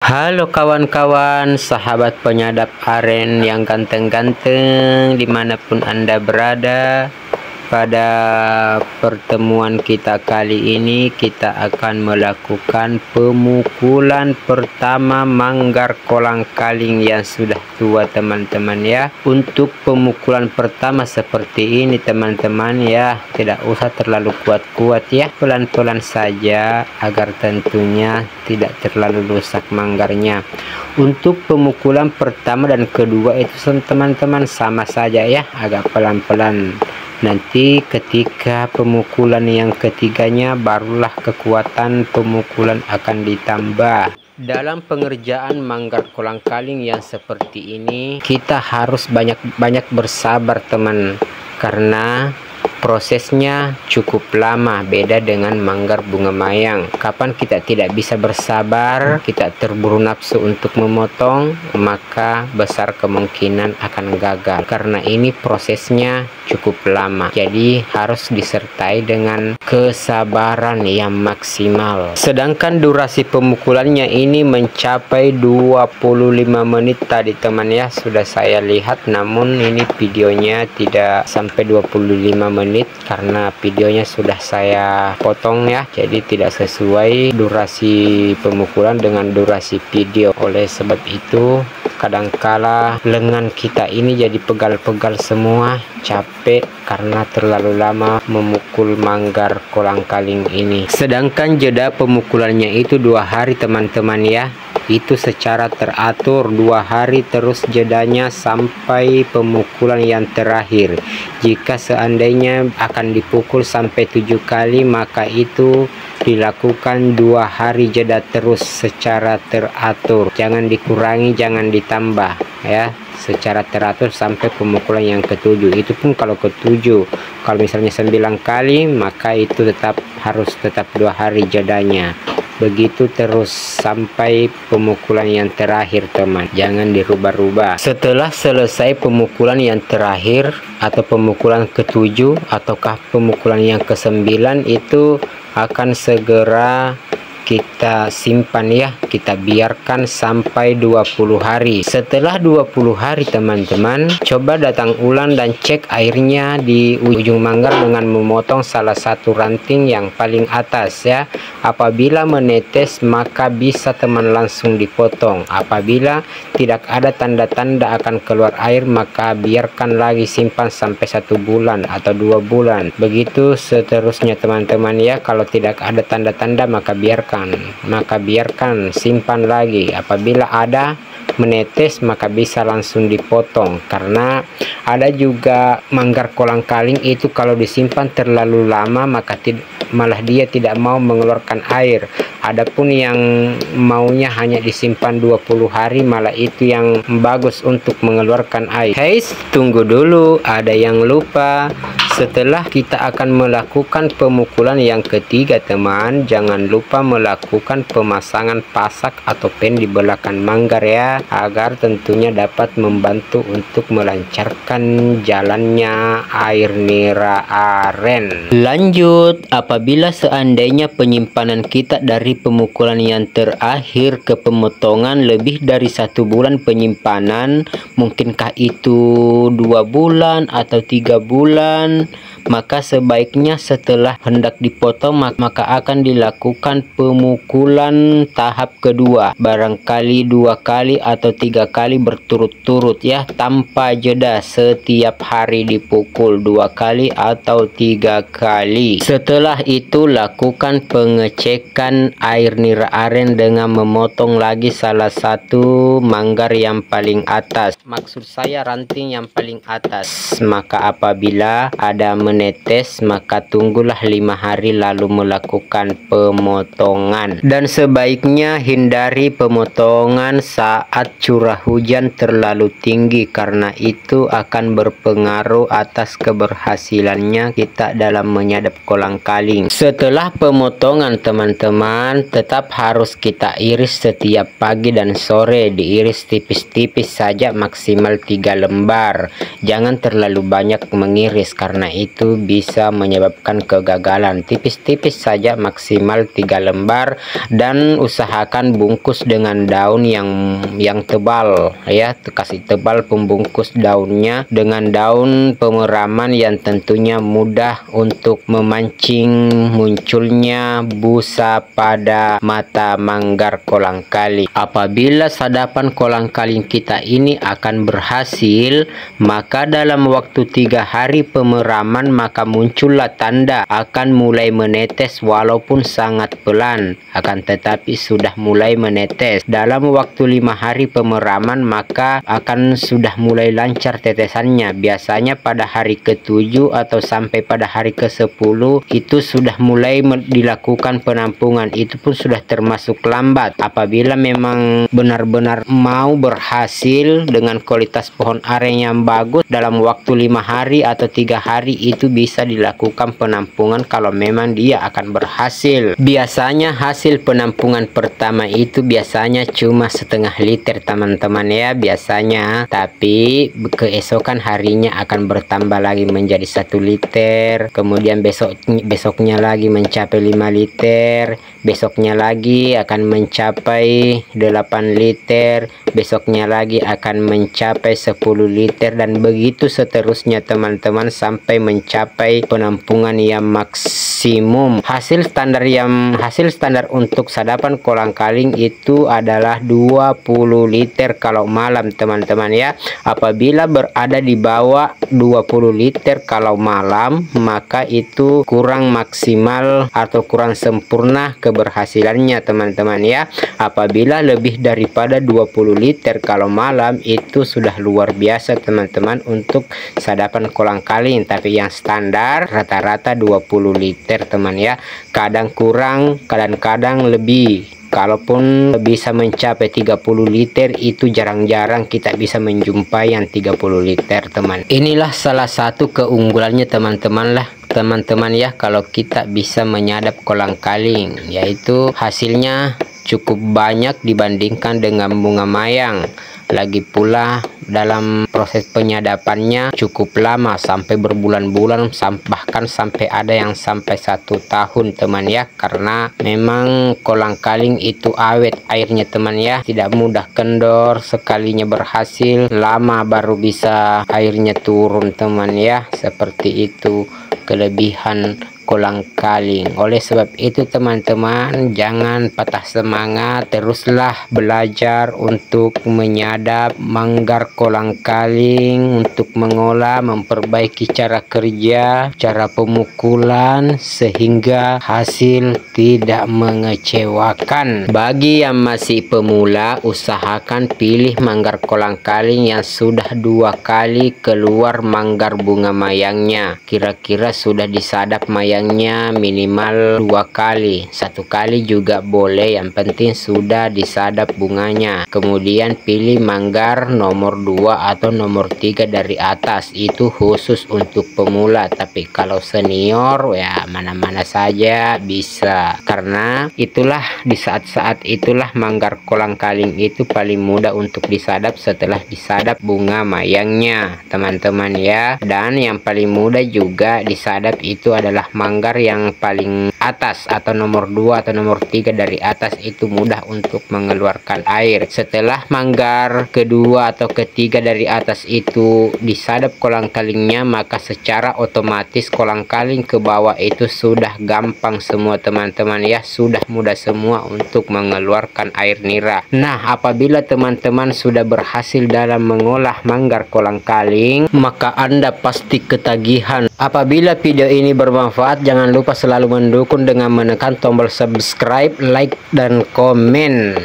Halo kawan-kawan, sahabat penyadap aren yang ganteng-ganteng dimanapun Anda berada. Pada pertemuan kita kali ini kita akan melakukan pemukulan pertama manggar kolang-kaling yang sudah tua teman-teman ya. Untuk pemukulan pertama seperti ini teman-teman ya, tidak usah terlalu kuat-kuat ya, pelan-pelan saja agar tentunya tidak terlalu rusak manggarnya. Untuk pemukulan pertama dan kedua itu teman-teman sama saja ya, agak pelan-pelan. Nanti ketika pemukulan yang ketiganya barulah kekuatan pemukulan akan ditambah. Dalam pengerjaan manggar kolang-kaling yang seperti ini kita harus banyak bersabar teman, karena prosesnya cukup lama, beda dengan manggar bunga mayang. Kapan kita tidak bisa bersabar, kita terburu nafsu untuk memotong, maka besar kemungkinan akan gagal, karena ini prosesnya cukup lama. Jadi harus disertai dengan kesabaran yang maksimal. Sedangkan durasi pemukulannya ini mencapai 25 menit tadi teman ya, sudah saya lihat, namun ini videonya tidak sampai 25 menit karena videonya sudah saya potong ya, jadi tidak sesuai durasi pemukulan dengan durasi video. Oleh sebab itu kadangkala lengan kita ini jadi pegal-pegal semua, capek karena terlalu lama memukul manggar kolang-kaling ini. Sedangkan jeda pemukulannya itu 2 hari teman-teman ya, itu secara teratur 2 hari terus jedanya sampai pemukulan yang terakhir. Jika seandainya akan dipukul sampai 7 kali, maka itu dilakukan 2 hari jeda terus secara teratur, jangan dikurangi, jangan ditambah ya, secara teratur sampai pemukulan yang ke-7. Itu pun kalau ke-7, kalau misalnya 9 kali, maka itu harus tetap 2 hari jedanya. Begitu terus sampai pemukulan yang terakhir teman, jangan dirubah-rubah. Setelah selesai pemukulan yang terakhir atau pemukulan ke-7 ataukah pemukulan yang ke-9, itu akan segera kita simpan ya, kita biarkan sampai 20 hari. Setelah 20 hari teman-teman, coba datang ulang dan cek airnya di ujung manggar dengan memotong salah satu ranting yang paling atas ya. Apabila menetes maka bisa teman langsung dipotong. Apabila tidak ada tanda-tanda akan keluar air, maka biarkan lagi, simpan sampai 1 bulan atau 2 bulan. Begitu seterusnya teman-teman ya. Kalau tidak ada tanda-tanda maka biarkan, simpan lagi. Apabila ada menetes maka bisa langsung dipotong, karena ada juga manggar kolang-kaling itu kalau disimpan terlalu lama maka malah dia tidak mau mengeluarkan air. Adapun yang maunya hanya disimpan 20 hari, malah itu yang bagus untuk mengeluarkan air. Hey, tunggu dulu, ada yang lupa. Setelah kita akan melakukan pemukulan yang ketiga teman, jangan lupa melakukan pemasangan pasak atau pen di belakang manggar ya, agar tentunya dapat membantu untuk melancarkan jalannya air nira aren. Lanjut, apabila seandainya penyimpanan kita dari pemukulan yang terakhir ke pemotongan lebih dari 1 bulan penyimpanan, mungkinkah itu 2 bulan atau 3 bulan, maka sebaiknya setelah hendak dipotong maka akan dilakukan pemukulan tahap kedua, barangkali 2 kali atau 3 kali berturut-turut ya, tanpa jeda, setiap hari dipukul 2 kali atau 3 kali. Setelah itu lakukan pengecekan air nira aren dengan memotong lagi salah satu manggar yang paling atas, maksud saya ranting yang paling atas. Maka apabila ada menetes maka tunggulah 5 hari lalu melakukan pemotongan. Dan sebaiknya hindari pemotongan saat curah hujan terlalu tinggi, karena itu akan berpengaruh atas keberhasilannya kita dalam menyadap kolang-kaling. Setelah pemotongan teman-teman, tetap harus kita iris setiap pagi dan sore, diiris tipis-tipis saja, maksimal 3 lembar. Jangan terlalu banyak mengiris, karena itu itu bisa menyebabkan kegagalan. Tipis-tipis saja, maksimal 3 lembar, dan usahakan bungkus dengan daun yang tebal ya, kasih tebal pembungkus daunnya dengan daun pemeraman yang tentunya mudah untuk memancing munculnya busa pada mata manggar kolang-kaling. Apabila sadapan kolang-kaling kita ini akan berhasil, maka dalam waktu 3 hari pemeraman maka muncullah tanda akan mulai menetes walaupun sangat pelan, akan tetapi sudah mulai menetes. Dalam waktu 5 hari pemeraman maka akan sudah mulai lancar tetesannya. Biasanya pada hari ke-7 atau sampai pada hari ke-10 itu sudah mulai dilakukan penampungan. Itu pun sudah termasuk lambat. Apabila memang benar-benar mau berhasil dengan kualitas pohon aren yang bagus, dalam waktu 5 hari atau 3 hari itu bisa dilakukan penampungan kalau memang dia akan berhasil. Biasanya hasil penampungan pertama itu biasanya cuma setengah liter teman-teman ya, biasanya, tapi keesokan harinya akan bertambah lagi menjadi 1 liter, kemudian besoknya lagi mencapai 5 liter, besoknya lagi akan mencapai 8 liter, besoknya lagi akan mencapai 10 liter, dan begitu seterusnya teman-teman sampai mencapai penampungan yang maksimum. Hasil standar untuk sadapan kolang-kaling itu adalah 20 liter kalau malam teman-teman ya. Apabila berada di bawah 20 liter kalau malam, maka itu kurang maksimal atau kurang sempurna keberhasilannya teman-teman ya. Apabila lebih daripada 20 liter kalau malam, itu sudah luar biasa teman-teman untuk sadapan kolang-kaling. Tapi yang standar rata-rata 20 liter teman ya, kadang kurang, kadang-kadang lebih. Kalaupun bisa mencapai 30 liter, itu jarang-jarang kita bisa menjumpai yang 30 liter teman. Inilah salah satu keunggulannya teman-teman ya, kalau kita bisa menyadap kolang-kaling, yaitu hasilnya cukup banyak dibandingkan dengan bunga mayang. Lagi pula dalam proses penyadapannya cukup lama, sampai berbulan-bulan, bahkan sampai ada yang sampai 1 tahun teman ya, karena memang kolang-kaling itu awet airnya teman ya, tidak mudah kendor. Sekalinya berhasil lama baru bisa airnya turun teman ya, seperti itu kelebihan kolang-kaling. Oleh sebab itu teman-teman, jangan patah semangat, teruslah belajar untuk menyadap manggar kolang-kaling, untuk mengolah, memperbaiki cara kerja, cara pemukulan, sehingga hasil tidak mengecewakan. Bagi yang masih pemula, usahakan pilih manggar kolang-kaling yang sudah 2 kali keluar manggar bunga mayangnya. Kira-kira sudah disadap mayang minimal 2 kali, 1 kali juga boleh, yang penting sudah disadap bunganya. Kemudian pilih manggar nomor 2 atau nomor 3 dari atas, itu khusus untuk pemula. Tapi kalau senior ya mana-mana saja bisa, karena itulah di saat-saat itulah manggar kolang-kaling itu paling mudah untuk disadap setelah disadap bunga mayangnya teman-teman ya. Dan yang paling mudah juga disadap itu adalah manggar yang paling atas atau nomor 2 atau nomor 3 dari atas, itu mudah untuk mengeluarkan air. Setelah manggar kedua atau ketiga dari atas itu disadap kolang-kalingnya, maka secara otomatis kolang-kaling ke bawah itu sudah gampang semua teman-teman ya, sudah mudah semua untuk mengeluarkan air nira. Nah, apabila teman-teman sudah berhasil dalam mengolah manggar kolang-kaling, maka Anda pasti ketagihan. Apabila video ini bermanfaat, jangan lupa selalu mendukung dengan menekan tombol subscribe, like, dan komen.